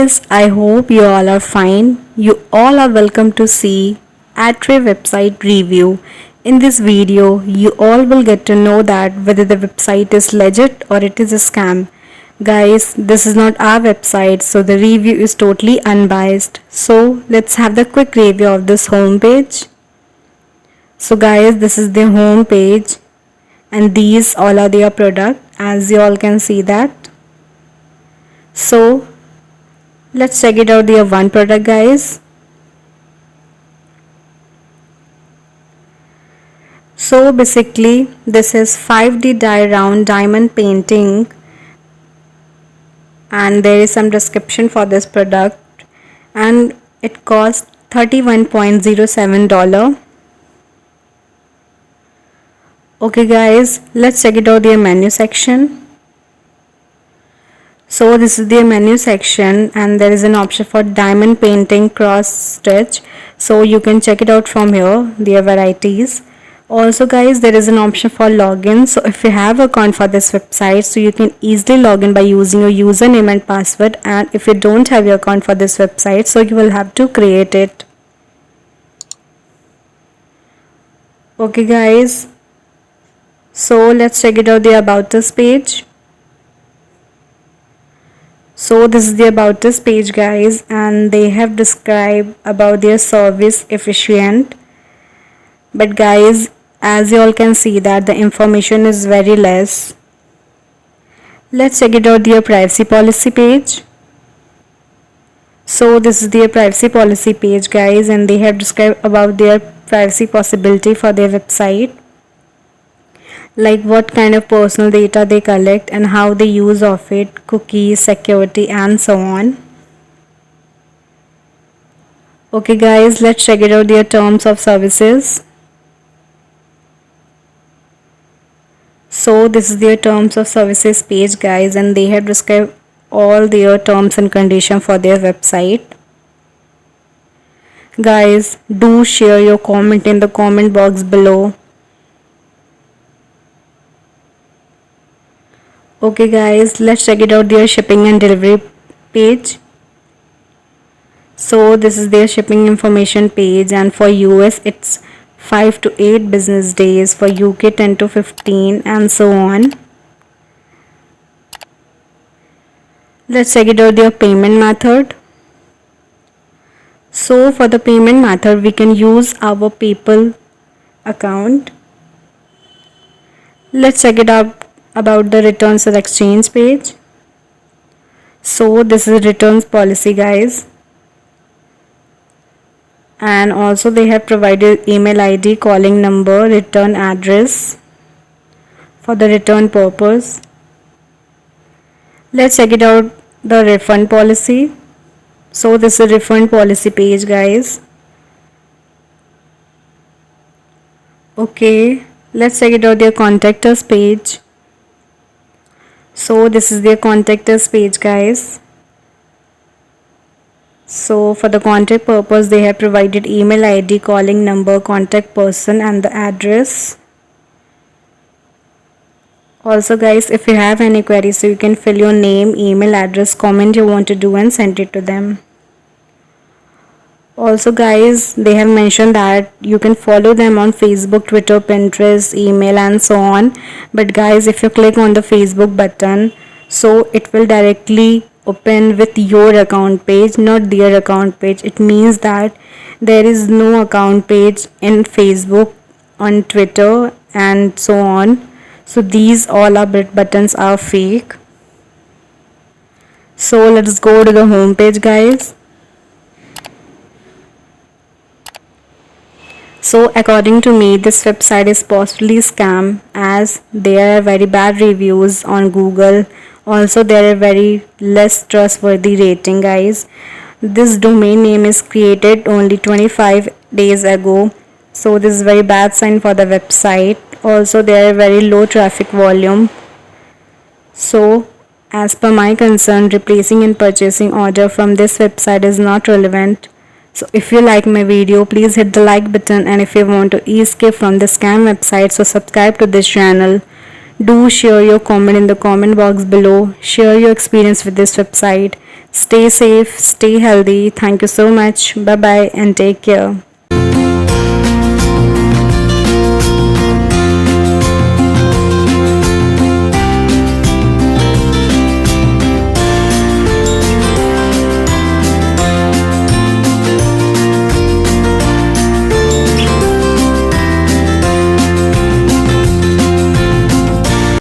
guys, I hope you all are fine. You all are welcome to see Atre website review. In this video, you all will get to know that whether the website is legit or it is a scam. Guys, this is not our website, so the review is totally unbiased. So let's have the quick review of this homepage. So guys, this is the home page and these all are their product, as you all can see that. So let's check it out, their one product, guys. So basically this is 5D dye round diamond painting, and there is some description for this product, and it costs $31.07. Okay guys, let's check it out, their menu section. So this is the menu section and there is an option for diamond painting cross stitch, so you can check it out from here, their varieties. Also guys, there is an option for login, so if you have an account for this website, so you can easily log in by using your username and password, and if you don't have your account for this website, so you will have to create it. Okay guys, so let's check it out, the about us page. So this is the about us page guys, and they have described about their service efficient, but guys, as you all can see that the information is very less. Let's check it out, their privacy policy page. So this is their privacy policy page guys, and they have described about their privacy possibility for their website, like what kind of personal data they collect and how they use of it, cookies, security, and so on. Okay guys, let's check it out, their terms of services. So this is their terms of services page guys, and they have described all their terms and conditions for their website. Guys, do share your comment in the comment box below. Okay guys, let's check it out, their shipping and delivery page. So this is their shipping information page, and for US it's 5 to 8 business days, for UK 10 to 15, and so on. Let's check it out, their payment method. So for the payment method, we can use our PayPal account. Let's check it out about the returns or exchange page. So this is returns policy guys, and also they have provided email ID, calling number, return address for the return purpose. Let's check it out, the refund policy. So this is a refund policy page guys. Okay, let's check it out, their contact us page. So this is their contact us page guys. So for the contact purpose, they have provided email ID, calling number, contact person, and the address. Also guys, if you have any queries, so you can fill your name, email address, comment you want to do, and send it to them. Also guys, they have mentioned that you can follow them on Facebook, Twitter, Pinterest, email, and so on. But guys, if you click on the Facebook button, so it will directly open with your account page, not their account page. It means that there is no account page in Facebook, on Twitter, and so on. So these all are buttons are fake. So let's go to the home page guys. So according to me, this website is possibly scam, as there are very bad reviews on Google. Also there are very less trustworthy rating guys. This domain name is created only 25 days ago, so this is very bad sign for the website. Also there are very low traffic volume. So as per my concern, replacing and purchasing order from this website is not relevant. So if you like my video, please hit the like button, and if you want to escape from the scam website, so subscribe to this channel. Do share your comment in the comment box below. Share your experience with this website. Stay safe, stay healthy. Thank you so much. Bye bye and take care.